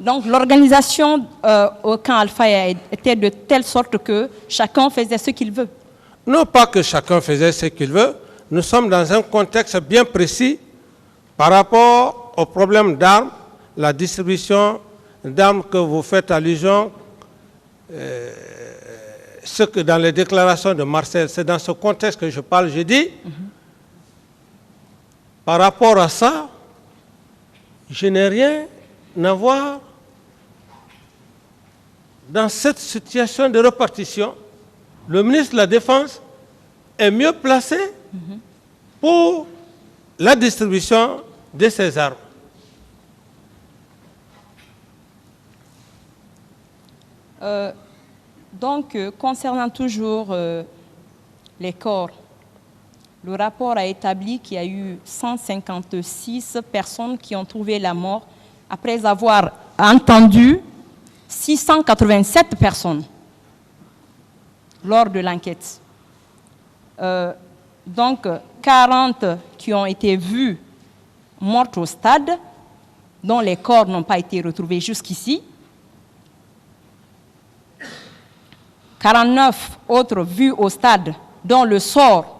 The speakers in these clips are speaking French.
Donc l'organisation au camp Al-Faya était de telle sorte que chacun faisait ce qu'il veut. Non pas que chacun faisait ce qu'il veut, nous sommes dans un contexte bien précis par rapport au problème d'armes, la distribution d'armes que vous faites allusion, ce que dans les déclarations de Marcel, c'est dans ce contexte que je parle, je dis, par rapport à ça, je n'ai rien à voir dans cette situation de répartition. Le ministre de la Défense est mieux placé pour la distribution de ces armes. Donc, concernant toujours les corps, le rapport a établi qu'il y a eu 156 personnes qui ont trouvé la mort après avoir entendu 687 personnes lors de l'enquête. Donc, 40 qui ont été vues mortes au stade, dont les corps n'ont pas été retrouvés jusqu'ici. 49 autres vus au stade, dont le sort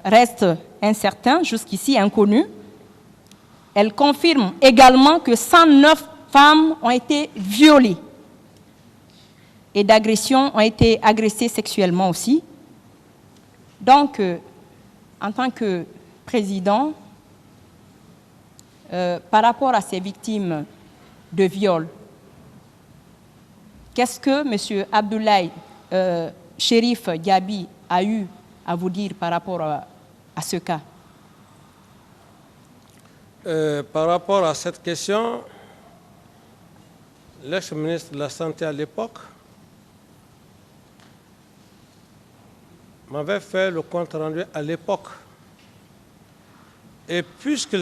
reste incertain, jusqu'ici inconnu. Elle confirme également que 109 femmes ont été violées et d'agressions ont été agressées sexuellement aussi. Donc, en tant que président, par rapport à ces victimes de viol, qu'est-ce que M. Abdoulaye Chérif Diaby a eu à vous dire par rapport à ce cas? Par rapport à cette question, l'ex-ministre de la Santé à l'époque m'avait fait le compte rendu à l'époque. Et puisque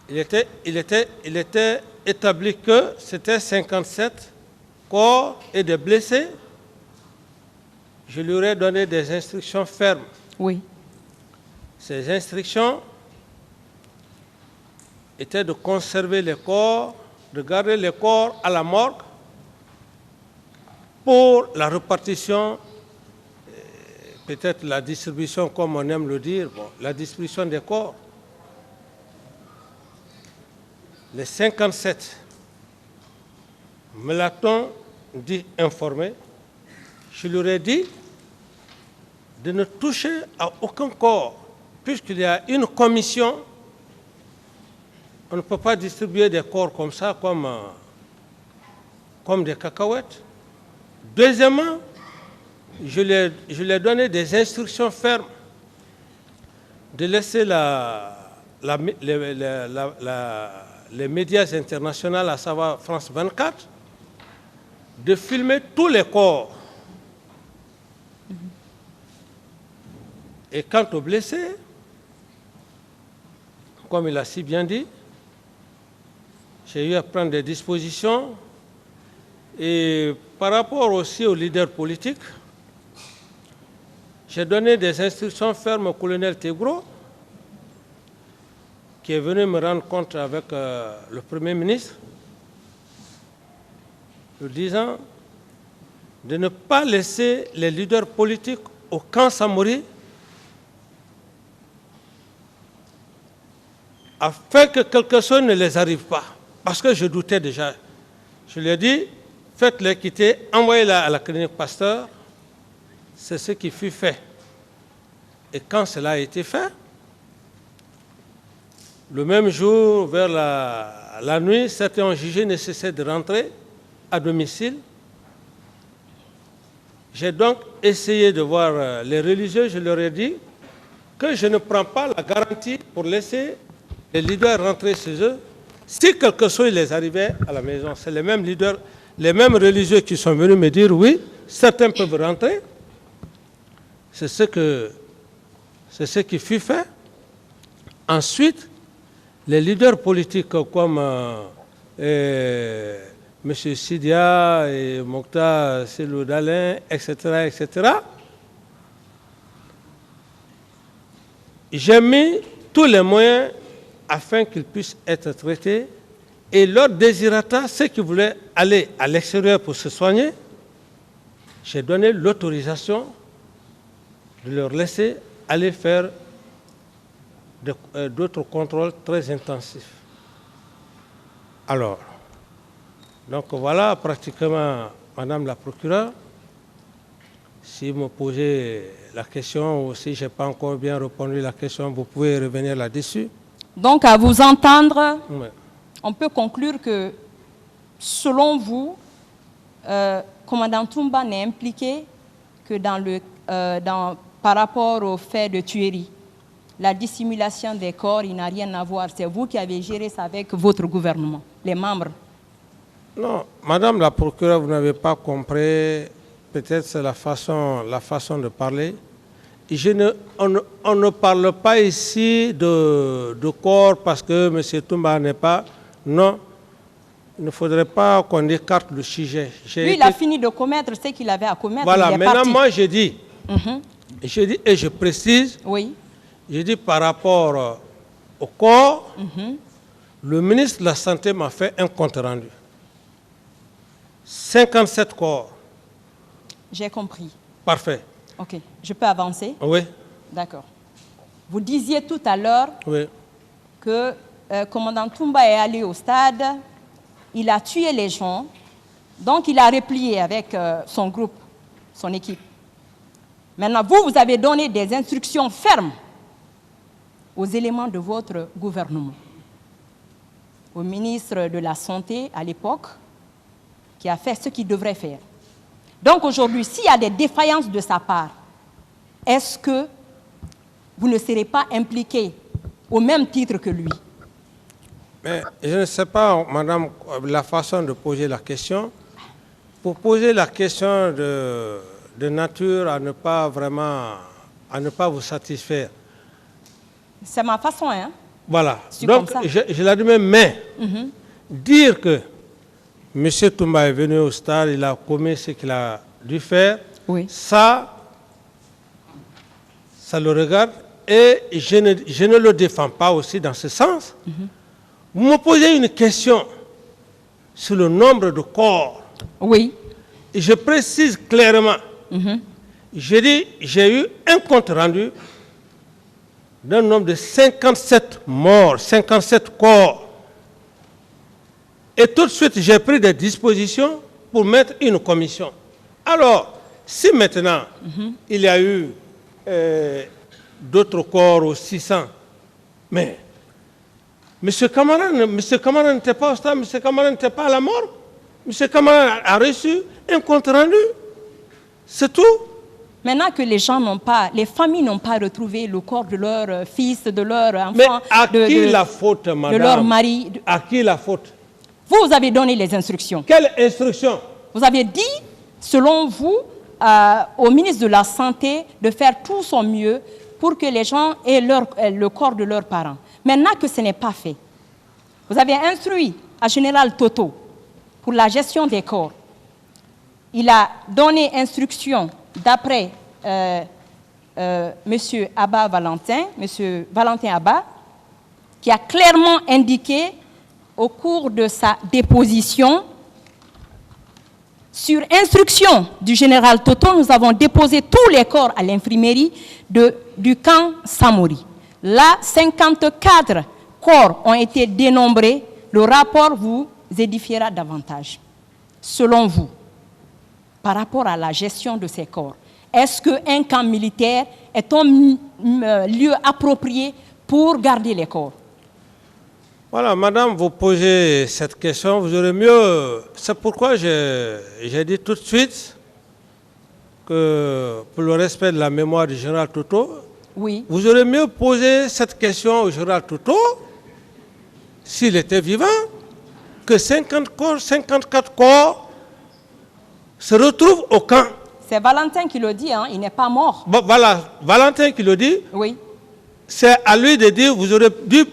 il était établi que c'était 57 corps et des blessés, je lui aurais donné des instructions fermes. Oui. Ces instructions étaient de conserver les corps, de garder les corps à la morgue pour la répartition, peut-être la distribution, comme on aime le dire, la distribution des corps. Les 57, me l'a-t-on dit informé, je leur ai dit de ne toucher à aucun corps, puisqu'il y a une commission. On ne peut pas distribuer des corps comme ça, comme des cacahuètes. Deuxièmement, je lui ai donné des instructions fermes de laisser les médias internationaux, à savoir France 24, de filmer tous les corps. Et quant aux blessés, comme il a si bien dit, j'ai eu à prendre des dispositions. Et par rapport aussi aux leaders politiques, j'ai donné des instructions fermes au colonel Tegro, qui est venu me rendre compte avec le Premier ministre, lui disant de ne pas laisser les leaders politiques au camp Samori afin que quelque chose ne les arrive pas. Parce que je doutais déjà. Je lui ai dit, faites-les quitter, envoyez-les à la clinique Pasteur. C'est ce qui fut fait. Et quand cela a été fait, le même jour, vers la nuit, certains ont jugé nécessaire de rentrer à domicile. J'ai donc essayé de voir les religieux. Je leur ai dit que je ne prends pas la garantie pour laisser les leaders rentrer chez eux. Si quelque chose les arrivait à la maison, c'est les mêmes leaders, les mêmes religieux qui sont venus me dire oui, certains peuvent rentrer. C'est ce qui fut fait. Ensuite, les leaders politiques comme M. Sidia et Mokhtar Selou Dalein, etc., j'ai mis tous les moyens afin qu'ils puissent être traités Et leur désirata, ceux qui voulaient aller à l'extérieur pour se soigner, j'ai donné l'autorisation de leur laisser aller faire d'autres contrôles très intensifs. Alors, donc voilà pratiquement, Madame la procureure, si vous me posez la question ou si je n'ai pas encore bien répondu à la question, vous pouvez revenir là-dessus. Donc, à vous entendre, Ouais. on peut conclure que, selon vous, commandant Toumba n'est impliqué que par rapport au fait de tuerie. La dissimulation des corps, il n'a rien à voir. C'est vous qui avez géré ça avec votre gouvernement, les membres. Non, Madame la procureure, vous n'avez pas compris. Peut-être c'est la façon de parler. On ne parle pas ici de corps parce que M. Toumba n'est pas... Non, il ne faudrait pas qu'on écarte le sujet. Lui, il a fini de commettre ce qu'il avait à commettre. Voilà, il est maintenant parti. moi je dis, et je précise, Oui. je dis par rapport au corps, le ministre de la Santé m'a fait un compte rendu. 57 corps. J'ai compris. Parfait. OK. Je peux avancer? Oui. D'accord. Vous disiez tout à l'heure Oui. que commandant Toumba est allé au stade, il a tué les gens, donc il a replié avec son groupe, son équipe. Maintenant, vous avez donné des instructions fermes aux éléments de votre gouvernement, au ministre de la Santé à l'époque, qui a fait ce qu'il devrait faire. Donc aujourd'hui, s'il y a des défaillances de sa part, est-ce que vous ne serez pas impliqué au même titre que lui? Mais je ne sais pas, Madame, la façon de poser la question. Pour poser la question de nature à ne pas vous satisfaire. C'est ma façon, hein? Voilà. C'est Donc, comme ça. je l'admets, mais dire que M. Toumba est venu au stade, il a commis ce qu'il a dû faire, Oui. ça le regarde et je ne le défends pas aussi dans ce sens. Vous me posez une question sur le nombre de corps. Oui. Et je précise clairement, je dis, j'ai eu un compte rendu d'un nombre de 57 morts, 57 corps. Et tout de suite, j'ai pris des dispositions pour mettre une commission. Alors, si maintenant, il y a eu d'autres corps aux 600, mais M. Camara n'était pas au stade, M. Camara n'était pas à la mort. M. Camara a reçu un compte rendu. C'est tout. Maintenant que les familles n'ont pas retrouvé le corps de leur fils, de leur enfant, Mais à qui la faute, madame? de leur mari. À qui la faute? Vous avez donné les instructions. Quelle instruction? Vous avez dit, selon vous, au ministre de la Santé de faire tout son mieux pour que les gens aient le corps de leurs parents. Maintenant que ce n'est pas fait, vous avez instruit à Général Toto pour la gestion des corps. Il a donné instruction d'après M. Abba Valentin, M. Valentin Abba, qui a clairement indiqué au cours de sa déposition, sur instruction du général Toto, nous avons déposé tous les corps à l'infirmerie du camp Samori. Là, 54 corps ont été dénombrés. Le rapport vous édifiera davantage. Selon vous, par rapport à la gestion de ces corps, est-ce qu'un camp militaire est un lieu approprié pour garder les corps? Voilà, madame, vous posez cette question, vous aurez mieux... C'est pourquoi j'ai dit tout de suite que pour le respect de la mémoire du général Toto, oui, vous aurez mieux posé cette question au général Toto, s'il était vivant, que 54 corps se retrouvent au camp. C'est Valentin qui le dit, hein, il n'est pas mort. Bon, voilà, Valentin qui le dit. Oui. C'est à lui de dire, vous aurez pu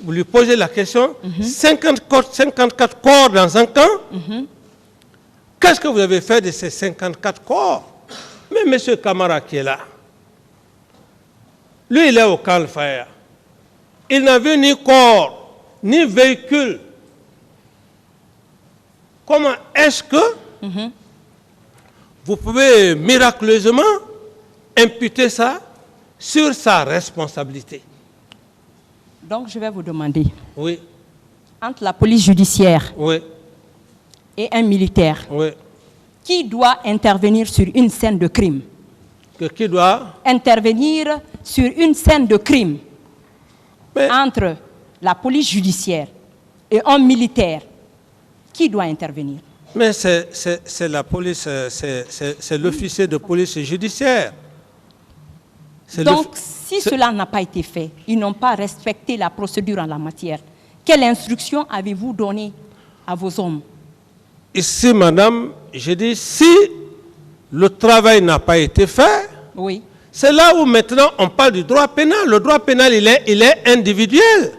lui poser la question, 54 corps dans un camp, qu'est-ce que vous avez fait de ces 54 corps? Mais M. Camara qui est là, lui il est au camp Al-Faya. Il n'a vu ni corps, ni véhicule comment est-ce que vous pouvez miraculeusement imputer ça sur sa responsabilité? Donc, je vais vous demander, Oui, entre la police judiciaire oui, et un militaire, oui. qui doit intervenir sur une scène de crime? Qui doit? Intervenir sur une scène de crime Mais, entre la police judiciaire et un militaire. Qui doit intervenir? mais c'est la police, c'est l'officier de police judiciaire. Donc, si cela n'a pas été fait, ils n'ont pas respecté la procédure en la matière, quelle instruction avez-vous donnée à vos hommes? Ici, madame, je dis, si le travail n'a pas été fait, Oui. c'est là où maintenant on parle du droit pénal. Le droit pénal, il est individuel.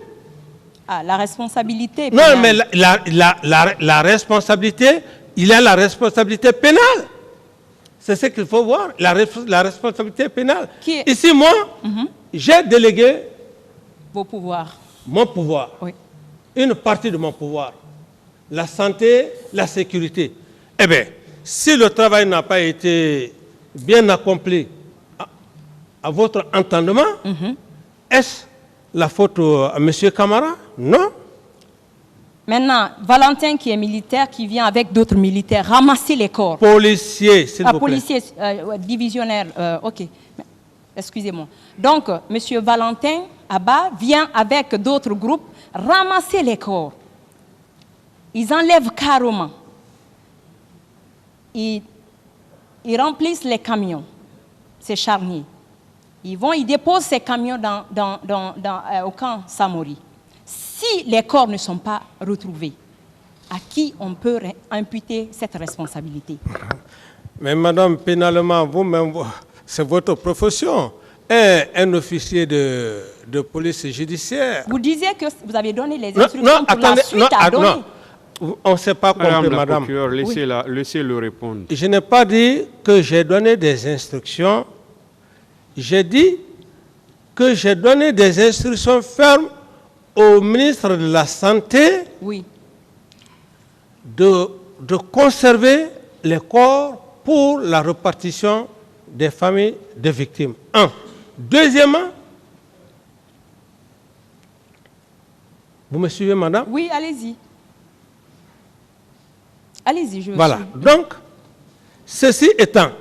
Ah, la responsabilité Non, pénale. mais la responsabilité, il y a la responsabilité pénale. C'est ce qu'il faut voir, la responsabilité pénale. Ici, moi, j'ai délégué Vos pouvoirs. mon pouvoir, Oui. une partie de mon pouvoir, la santé, la sécurité. Eh bien, si le travail n'a pas été bien accompli à votre entendement, est-ce la faute à M. Camara? Non. Maintenant, Valentin qui est militaire, qui vient avec d'autres militaires, ramasser les corps. Policier, s'il vous plaît. Policier, divisionnaire, ok. Excusez-moi. Donc, M. Valentin Abba vient avec d'autres groupes ramasser les corps. Ils enlèvent carrément. Ils remplissent les camions, ces charniers. Ils déposent ces camions au camp Samori. Si les corps ne sont pas retrouvés, à qui on peut imputer cette responsabilité? Mais madame, pénalement, vous-même, c'est votre profession. Un officier de police judiciaire. Vous disiez que vous avez donné les instructions pour la suite à donner. Non, on ne s'est pas compris, madame. Laissez-le répondre. Je n'ai pas dit que j'ai donné des instructions. J'ai dit que j'ai donné des instructions fermes au ministre de la Santé, oui, de conserver les corps pour la répartition des familles de victimes. Un. Deuxièmement, vous me suivez, madame? Oui, allez-y. Allez-y, je Voilà. suis... Donc, ceci étant,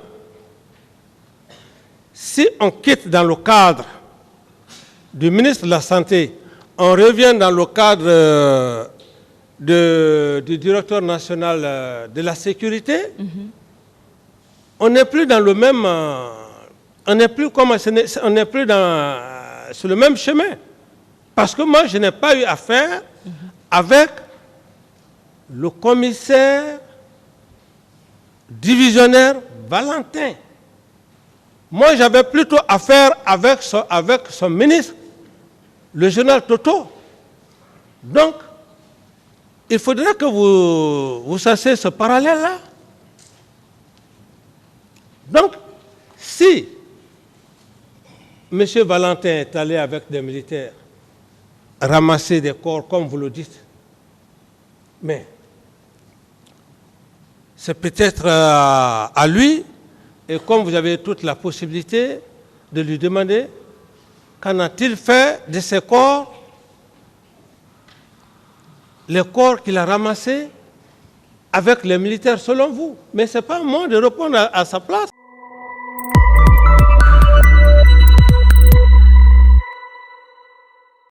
si on quitte dans le cadre du ministre de la Santé, on revient dans le cadre du directeur national de la sécurité, on n'est plus dans le même... on n'est plus sur le même chemin. Parce que moi, je n'ai pas eu affaire avec le commissaire divisionnaire Valentin. Moi, j'avais plutôt affaire avec son ministre, le général Toto. Donc, il faudrait que vous sachiez ce parallèle-là. Donc, si M. Valentin est allé avec des militaires ramasser des corps, comme vous le dites, mais c'est peut-être à lui, et comme vous avez toute la possibilité de lui demander qu'en a-t-il fait de ces corps, les corps qu'il a ramassés avec les militaires selon vous. Mais ce n'est pas à moi de répondre à sa place.